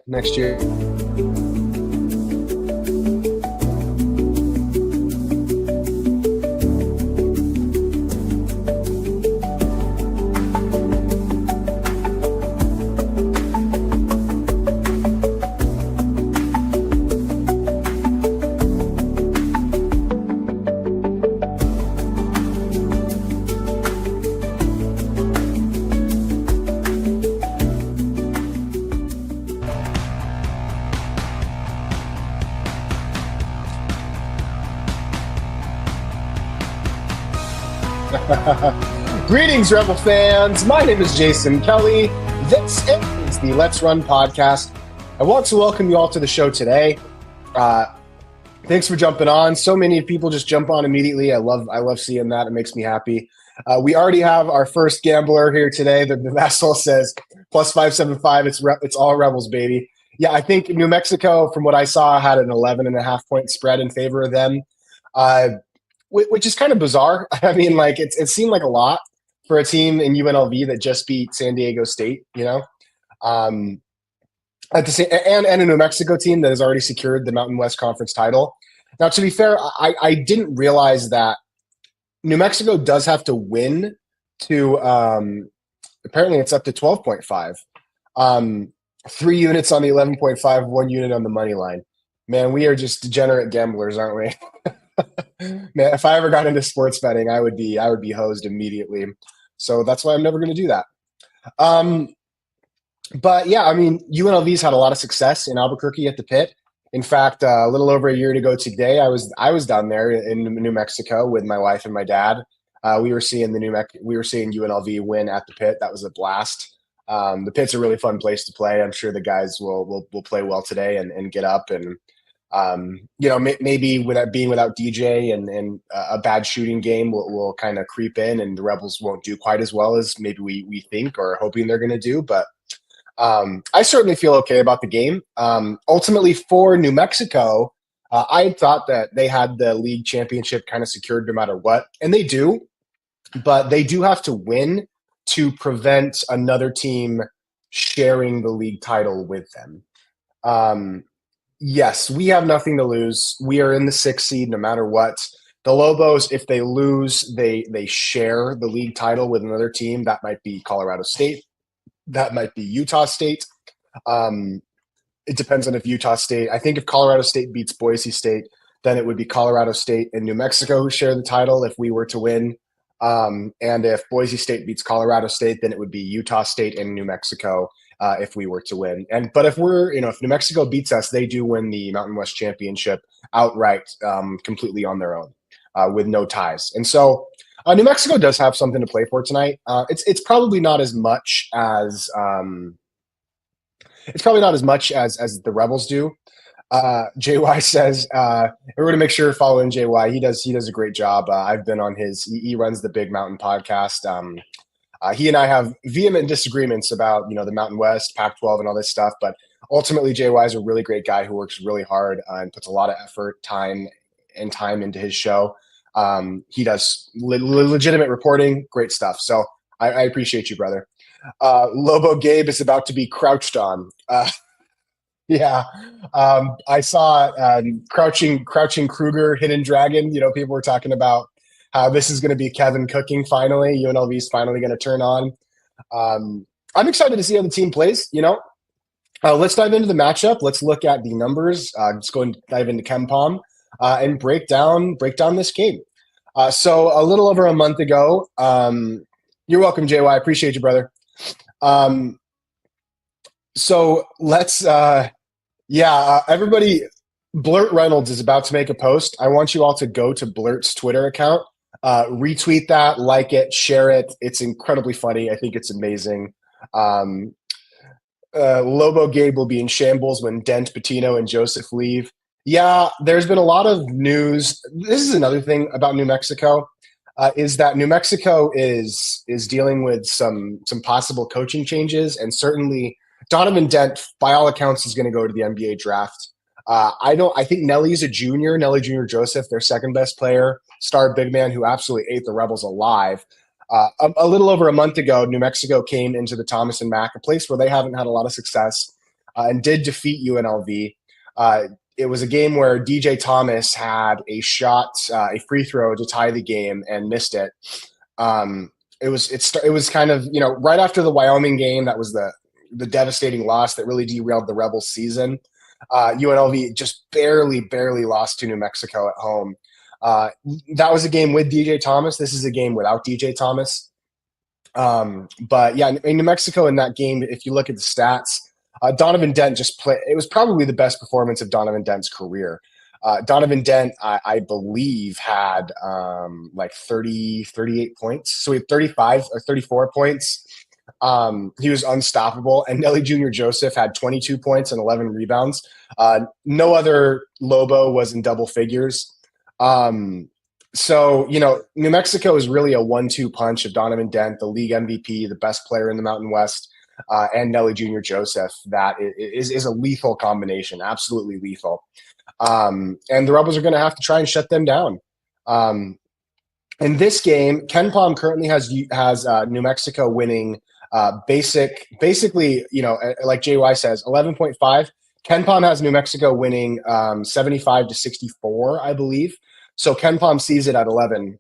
next year. Greetings, Rebel fans. My name is Jason Kelly. This is the Let's Run podcast. I want to welcome you all to the show today. Thanks for jumping on. So many people just jump on immediately. I love seeing that. It makes me happy. We already have our first gambler here today. The vessel says plus 575. It's all Rebels, baby. Yeah, I think New Mexico, from what I saw, had an 11.5 point spread in favor of them. Which is kind of bizarre. I mean, like it seemed like a lot for a team in UNLV that just beat San Diego State, at the same and a New Mexico team that has already secured the Mountain West Conference title. Now, to be fair, I didn't realize that New Mexico does have to win to apparently it's up to 12.5. 3 units on the 11.5, 1 unit on the money line. Man, we are just degenerate gamblers, aren't we? Man, if I ever got into sports betting, I would be hosed immediately. So that's why I'm never going to do that. But yeah, I mean, UNLV's had a lot of success in Albuquerque at the pit. In fact, a little over a year ago today, I was down there in New Mexico with my wife and my dad. We were seeing UNLV win at the pit. That was a blast. The pit's a really fun place to play. I'm sure the guys will play well today and get up and. Maybe without DJ and a bad shooting game will kind of creep in, and the Rebels won't do quite as well as maybe we think or are hoping they're going to do. But I certainly feel okay about the game. Ultimately, for New Mexico, I thought that they had the league championship kind of secured no matter what, and they do. But they do have to win to prevent another team sharing the league title with them. Yes, we have nothing to lose. We are in the 6th seed no matter what. The Lobos, if they lose, they share the league title with another team. That might be Colorado State. That might be Utah State. It depends on if Utah State. I think if Colorado State beats Boise State, then it would be Colorado State and New Mexico who share the title if we were to win. And if Boise State beats Colorado State, then it would be Utah State and New Mexico. If we were to win. But if if New Mexico beats us, they do win the Mountain West Championship outright, completely on their own, with no ties. And so New Mexico does have something to play for tonight. It's probably not as much as the Rebels do. JY says, everybody make sure to follow in JY. He does a great job. I've been on he runs the Big Mountain podcast. He and I have vehement disagreements about, the Mountain West, Pac-12, and all this stuff. But ultimately, JY is a really great guy who works really hard and puts a lot of effort, time into his show. He does legitimate reporting, great stuff. So I appreciate you, brother. Lobo Gabe is about to be crouched on. Yeah, I saw Crouching Kruger, Hidden Dragon. People were talking about this is going to be Kevin cooking finally. UNLV is finally going to turn on. I'm excited to see how the team plays. Let's dive into the matchup. Let's look at the numbers. Let's go and dive into KenPom and break down this game. So a little over a month ago, you're welcome, JY. I appreciate you, brother. So let's, everybody. Blurt Reynolds is about to make a post. I want you all to go to Blurt's Twitter account. Retweet that, like it, share it. It's incredibly funny. I think it's amazing. Lobo Gabe will be in shambles when Dent, Patino, and Joseph leave. Yeah, there's been a lot of news. This is another thing about New Mexico, is that New Mexico is dealing with some possible coaching changes, and certainly Donovan Dent, by all accounts, is going to go to the NBA draft. I think Nelly's a junior, Nelly Junior Joseph, their second best player, star big man who absolutely ate the Rebels alive. A little over a month ago, New Mexico came into the Thomas and Mack, a place where they haven't had a lot of success. and did defeat UNLV. Uh, it was a game where DJ Thomas had a shot, a free throw to tie the game and missed it. Um, it was kind of, right after the Wyoming game. That was the devastating loss that really derailed the Rebels season. UNLV just barely lost to New Mexico at home. That was a game with DJ Thomas. This is a game without DJ Thomas. But yeah, in New Mexico in that game, if you look at the stats, Donovan Dent just played. It was probably the best performance of Donovan Dent's career. Donovan Dent, I believe, had like 38 points. So he had 35 or 34 points. He was unstoppable. And Nelly Jr. Joseph had 22 points and 11 rebounds. No other Lobo was in double figures. So, New Mexico is really a 1-2 punch of Donovan Dent, the league MVP, the best player in the Mountain West, and Nelly Jr. Joseph. That is a lethal combination, absolutely lethal. And the Rebels are going to have to try and shut them down. In this game, Ken Palm currently has New Mexico winning basically, like JY says, 11.5. Ken Palm has New Mexico winning 75-64, I believe. So Ken Palm sees it at 11.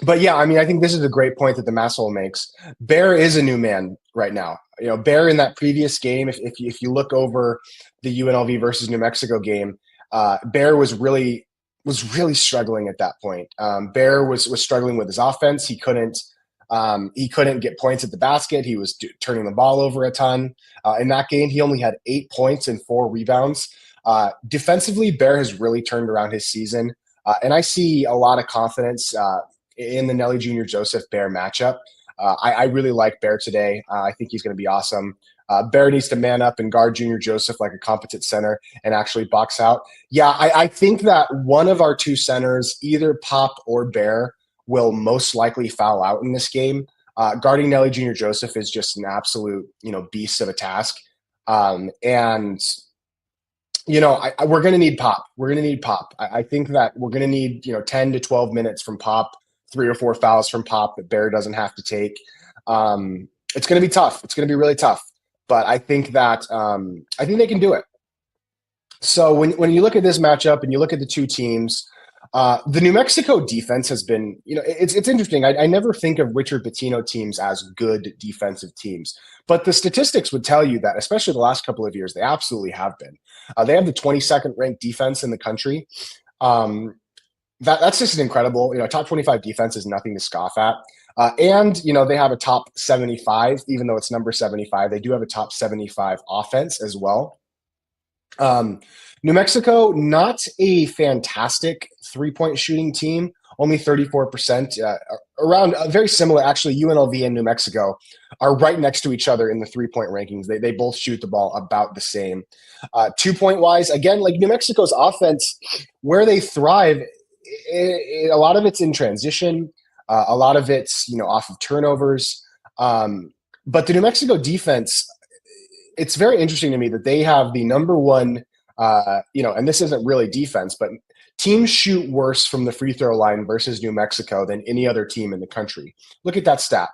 But yeah, I mean, I think this is a great point that the Masshole makes. Bear is a new man right now. Bear in that previous game, if you look over the UNLV versus New Mexico game, Bear was really struggling at that point. Bear was struggling with his offense. He couldn't get points at the basket. He was turning the ball over a ton. In that game, he only had 8 points and 4 rebounds. Defensively, Bear has really turned around his season, and I see a lot of confidence in the Nelly Jr. Joseph Bear matchup. I really like Bear today. I think he's going to be awesome. Bear needs to man up and guard Junior Joseph like a competent center and actually box out. Yeah, I think that one of our two centers, either Pop or Bear, will most likely foul out in this game. Guarding Nelly Jr. Joseph is just an absolute, beast of a task. And we're going to need Pop. We're going to need Pop. I think that we're going to need, 10 to 12 minutes from Pop, 3 or 4 fouls from Pop that Bear doesn't have to take. It's going to be tough. It's going to be really tough. But I think that I think they can do it. So when you look at this matchup and you look at the two teams, the New Mexico defense has been, it's interesting. I never think of Richard Pitino teams as good defensive teams, but the statistics would tell you that, especially the last couple of years, they absolutely have been. They have the 22nd ranked defense in the country. That's just an incredible, top 25 defense is nothing to scoff at. And they have a top 75, even though it's number 75. They do have a top 75 offense as well. New Mexico, not a fantastic three-point shooting team, only 34%. Around very similar, actually, UNLV and New Mexico are right next to each other in the three-point rankings. They both shoot the ball about the same. 2-point wise, again, like New Mexico's offense, where they thrive, a lot of it's in transition. A lot of it's, off of turnovers. But the New Mexico defense, it's very interesting to me that they have the number one, and this isn't really defense, but teams shoot worse from the free throw line versus New Mexico than any other team in the country. Look at that stat.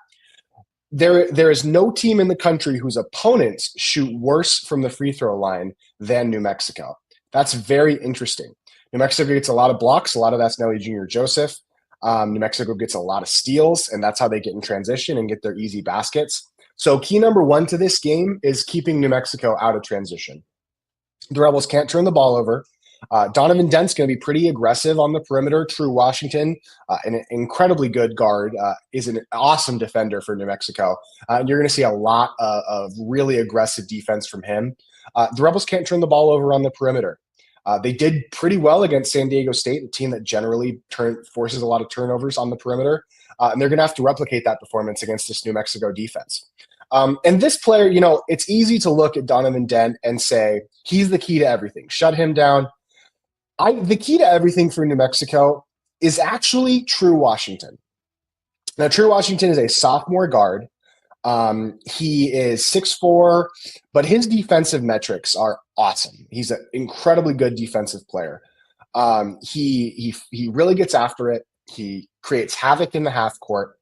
There is no team in the country whose opponents shoot worse from the free throw line than New Mexico. That's very interesting. New Mexico gets a lot of blocks. A lot of that's Nelly Jr. Joseph. New Mexico gets a lot of steals, and that's how they get in transition and get their easy baskets. So key number one to this game is keeping New Mexico out of transition. The Rebels can't turn the ball over. Donovan Dent's going to be pretty aggressive on the perimeter. True Washington, an incredibly good guard, is an awesome defender for New Mexico. And you're going to see a lot of really aggressive defense from him. The Rebels can't turn the ball over on the perimeter. They did pretty well against San Diego State, a team that generally forces a lot of turnovers on the perimeter. And they're going to have to replicate that performance against this New Mexico defense. And this player, it's easy to look at Donovan Dent and say, he's the key to everything. Shut him down. The key to everything for New Mexico is actually True Washington. Now, True Washington is a sophomore guard. He is 6'4", but his defensive metrics are awesome. He's an incredibly good defensive player. He really gets after it. He creates havoc in the half court.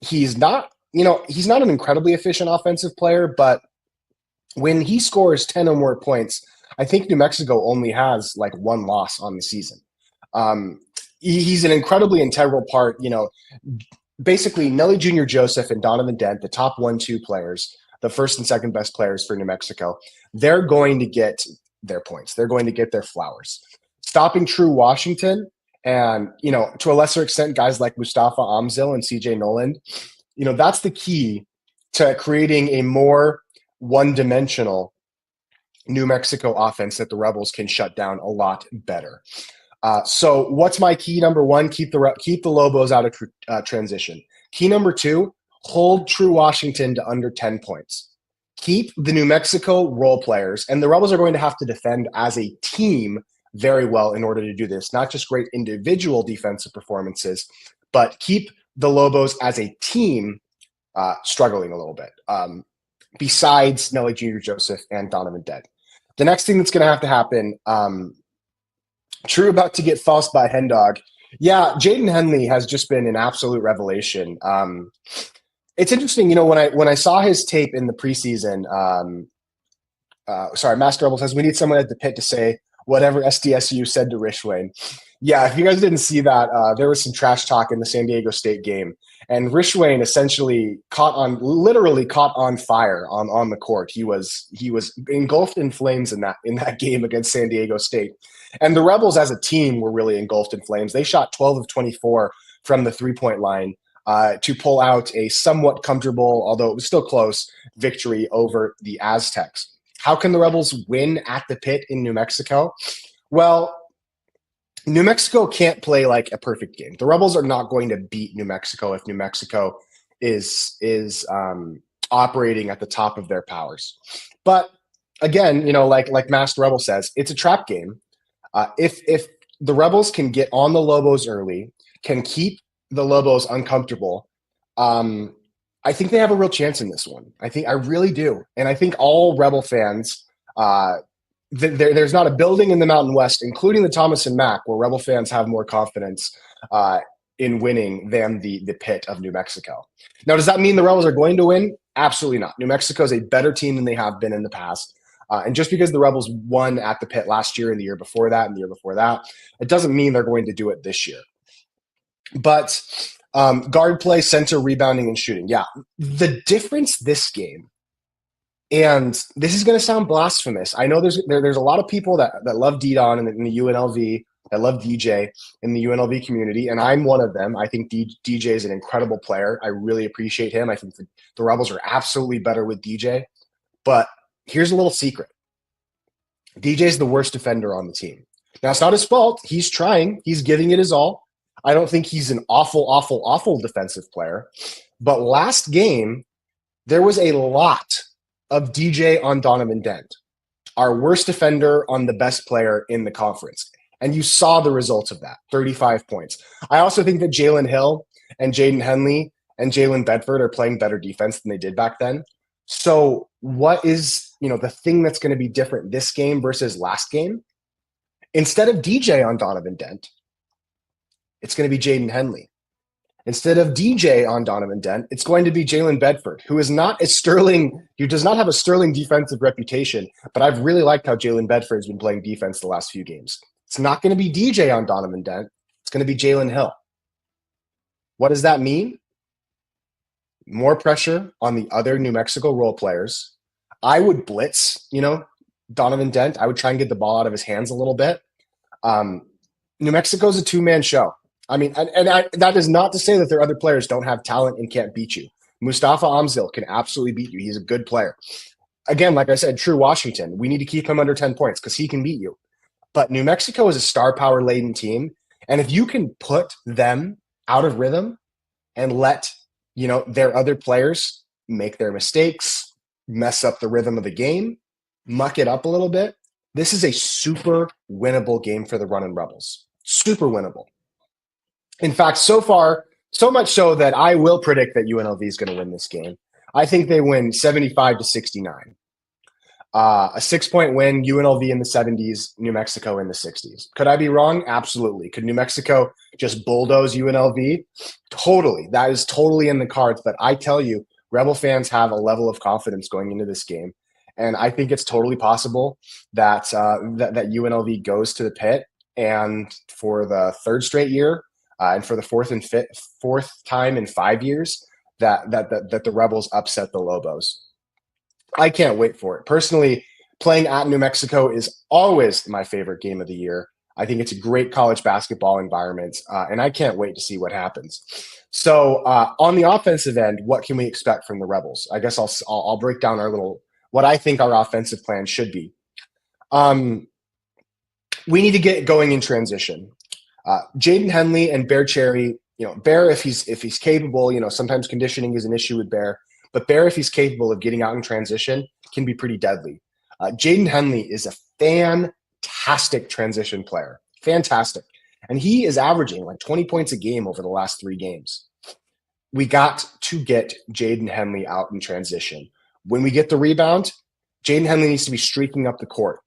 He's not he's not an incredibly efficient offensive player, but when he scores 10 or more points, I think New Mexico only has like one loss on the season. Um, he's an incredibly integral part. Basically Nelly Jr. Joseph and Donovan Dent, the top 1-2 players, the first and second best players for New Mexico, they're going to get their points. They're going to get their flowers. Stopping True Washington and, to a lesser extent, guys like Mustafa Amzil and CJ Noland, that's the key to creating a more one-dimensional New Mexico offense that the Rebels can shut down a lot better. So what's my key number one? Keep the Lobos out of transition. Key number two, hold True Washington to under 10 points. Keep the New Mexico role players, and the Rebels are going to have to defend as a team very well in order to do this. Not just great individual defensive performances, but keep the Lobos as a team struggling a little bit. Besides Nelly Jr. Joseph and Donovan Dent. The next thing that's going to have to happen, True about to get falsed by Hendog. Yeah, Jaden Henley has just been an absolute revelation. It's interesting, when I saw his tape in the preseason, Master Rebel says we need someone at the pit to say whatever SDSU said to Rishwain. Yeah, if you guys didn't see that, there was some trash talk in the San Diego State game, and Rishwain essentially literally caught on fire on the court. He was engulfed in flames in that game against San Diego State, and the Rebels as a team were really engulfed in flames. They shot 12 of 24 from the 3-point line to pull out a somewhat comfortable, although it was still close, victory over the Aztecs. How can the Rebels win at the pit in New Mexico? Well, New Mexico can't play like a perfect game. The Rebels are not going to beat New Mexico if New Mexico is operating at the top of their powers. But again, like Master Rebel says, it's a trap game. If the Rebels can get on the Lobos early, can keep the Lobos uncomfortable, I think they have a real chance in this one. I really do. And I think all Rebel fans, there's not a building in the Mountain West, including the Thomas and Mack, where Rebel fans have more confidence in winning than the pit of New Mexico. Now, does that mean the Rebels are going to win? Absolutely not. New Mexico is a better team than they have been in the past. And just because the Rebels won at the pit last year and the year before that and the year before that, it doesn't mean they're going to do it this year. But guard play, center, rebounding, and shooting. Yeah, the difference this game, and this is going to sound blasphemous. I know there's a lot of people that love D-Don in the UNLV, that love DJ in the UNLV community, and I'm one of them. I think DJ is an incredible player. I really appreciate him. I think the Rebels are absolutely better with DJ. But here's a little secret. DJ is the worst defender on the team. Now, it's not his fault. He's trying. He's giving it his all. I don't think he's an awful, awful, awful defensive player. But last game, there was a lot of DJ on Donovan Dent, our worst defender on the best player in the conference. And you saw the results of that, 35 points. I also think that Jalen Hill and Jaden Henley and Jalen Bedford are playing better defense than they did back then. So what is, the thing that's going to be different this game versus last game? Instead of DJ on Donovan Dent, it's going to be Jaden Henley. Instead of DJ on Donovan Dent, it's going to be Jalen Bedford, who does not have a sterling defensive reputation, but I've really liked how Jalen Bedford has been playing defense the last few games. It's not going to be DJ on Donovan Dent. It's going to be Jalen Hill. What does that mean? More pressure on the other New Mexico role players. I would blitz, Donovan Dent. I would try and get the ball out of his hands a little bit. New Mexico's a two-man show. I mean, that is not to say that their other players don't have talent and can't beat you. Mustafa Amzil can absolutely beat you. He's a good player. Again, like I said, True Washington, we need to keep him under 10 points because he can beat you. But New Mexico is a star power-laden team, and if you can put them out of rhythm and let their other players make their mistakes, mess up the rhythm of the game, muck it up a little bit, this is a super winnable game for the Runnin' Rebels. Super winnable. In fact, so far, so much so that I will predict that UNLV is going to win this game. I think they win 75-69. A 6-point win, UNLV in the 70s, New Mexico in the 60s. Could I be wrong? Absolutely. Could New Mexico just bulldoze UNLV? Totally. That is totally in the cards. But I tell you, Rebel fans have a level of confidence going into this game. And I think it's totally possible that that UNLV goes to the pit, and for the third straight year, and for the fourth time in 5 years, that the Rebels upset the Lobos. I can't wait for it. Personally, playing at New Mexico is always my favorite game of the year. I think it's a great college basketball environment, and I can't wait to see what happens. So, on the offensive end, what can we expect from the Rebels? I guess I'll break down what I think our offensive plan should be. We need to get going in transition. Jaden Henley and Bear Cherry. Bear, if he's capable. Sometimes conditioning is an issue with Bear. But Bear, if he's capable of getting out in transition, can be pretty deadly. Jaden Henley is a fantastic transition player. Fantastic. And he is averaging like 20 points a game over the last 3 games. We got to get Jaden Henley out in transition. When we get the rebound, Jaden Henley needs to be streaking up the court.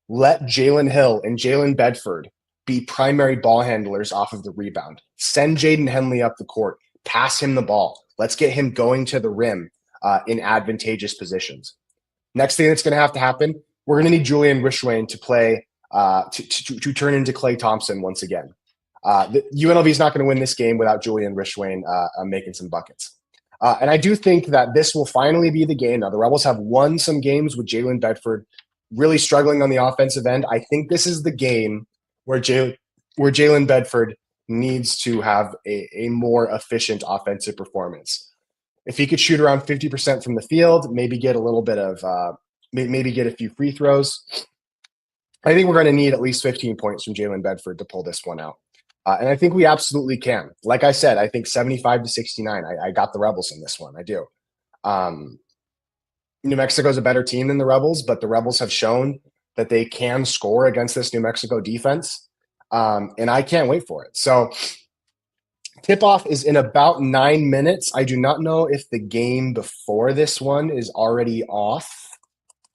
Let Jalen Hill and Jalen Bedford be primary ball handlers off of the rebound. Send Jaden Henley up the court. Pass him the ball. Let's get him going to the rim in advantageous positions. Next thing that's going to have to happen, we're going to need Julian Rishwain to play to turn into Klay Thompson once again. UNLV is not going to win this game without Julian Rishwain making some buckets. And I do think that this will finally be the game. Now, the Rebels have won some games with Jalen Bedford really struggling on the offensive end. I think this is the game where Jalen Bedford needs to have a more efficient offensive performance. If he could shoot around 50% from the field, maybe get a little bit of maybe get a few free throws, I think we're going to need at least 15 points from Jalen Bedford to pull this one out. And I think we absolutely can. Like I said, I think 75-69. I got the Rebels in this one. I do. New Mexico is a better team than the Rebels, but the Rebels have shown that they can score against this New Mexico defense. And I can't wait for it. So tip-off is in about 9 minutes. I do not know if the game before this one is already off.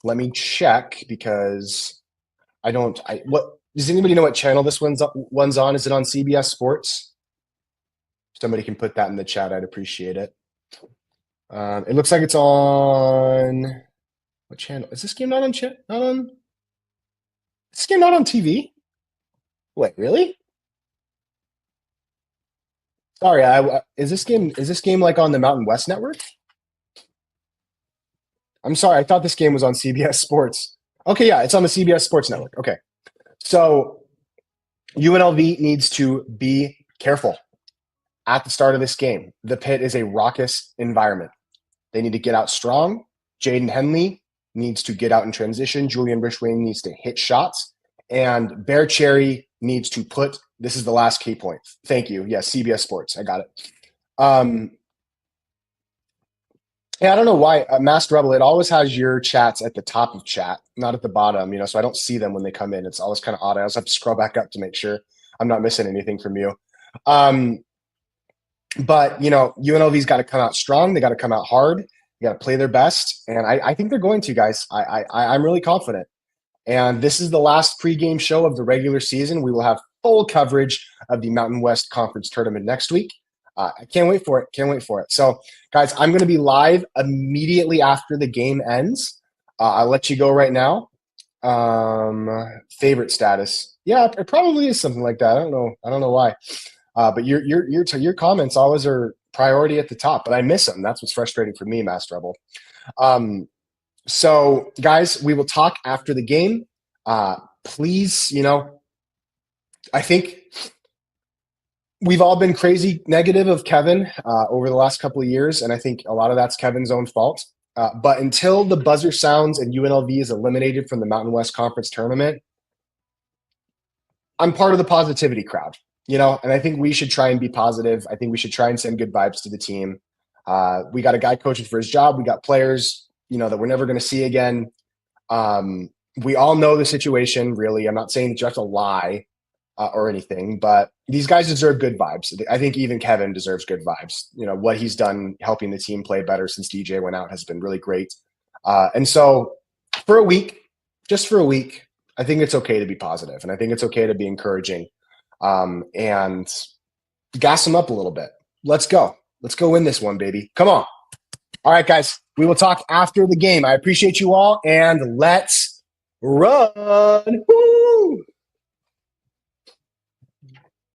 Let me check because does anybody know what channel this one's on? Is it on CBS Sports? Somebody can put that in the chat. I'd appreciate it. It looks like it's on what channel? Is this game not on Is this game not on TV? Wait, really? Sorry, is this game like on the Mountain West Network? I'm sorry, I thought this game was on CBS Sports. Okay, yeah, it's on the CBS Sports Network. Okay. So UNLV needs to be careful at the start of this game. The pit is a raucous environment. They need to get out strong. Jaden Henley needs to get out in transition. Julian Rishwain needs to hit shots. And Bear Cherry needs to this is the last key point. Thank you. Yes, CBS Sports. I got it. Yeah, I don't know why. Masked Rebel, it always has your chats at the top of chat, not at the bottom, so I don't see them when they come in. It's always kind of odd. I also have to scroll back up to make sure I'm not missing anything from you. But, UNLV's got to come out strong. They got to come out hard. They got to play their best. And I think they're going to, guys. I'm really confident. And this is the last pregame show of the regular season. We will have full coverage of the Mountain West Conference tournament next week. I can't wait for it. Can't wait for it. So, guys, I'm going to be live immediately after the game ends. I'll let you go right now. Favorite status. Yeah, it probably is something like that. I don't know why. But your comments always are priority at the top, but I miss them. That's what's frustrating for me, Masked Rebel. So, guys, we will talk after the game. Please, I think we've all been crazy negative of Kevin over the last couple of years, and I think a lot of that's Kevin's own fault. But until the buzzer sounds and UNLV is eliminated from the Mountain West Conference tournament, I'm part of the positivity crowd, and I think we should try and be positive. I think we should try and send good vibes to the team. We got a guy coaching for his job. We got players, that we're never going to see again. We all know the situation, really. I'm not saying that you have to lie or anything, but these guys deserve good vibes. I think even Kevin deserves good vibes. What he's done helping the team play better since DJ went out has been really great. And so for a week, just for a week, I think it's okay to be positive, and I think it's okay to be encouraging, and gas them up a little bit. Let's go. Let's go win this one, baby. Come on. All right, guys. We will talk after the game. I appreciate you all, and let's run. Woo!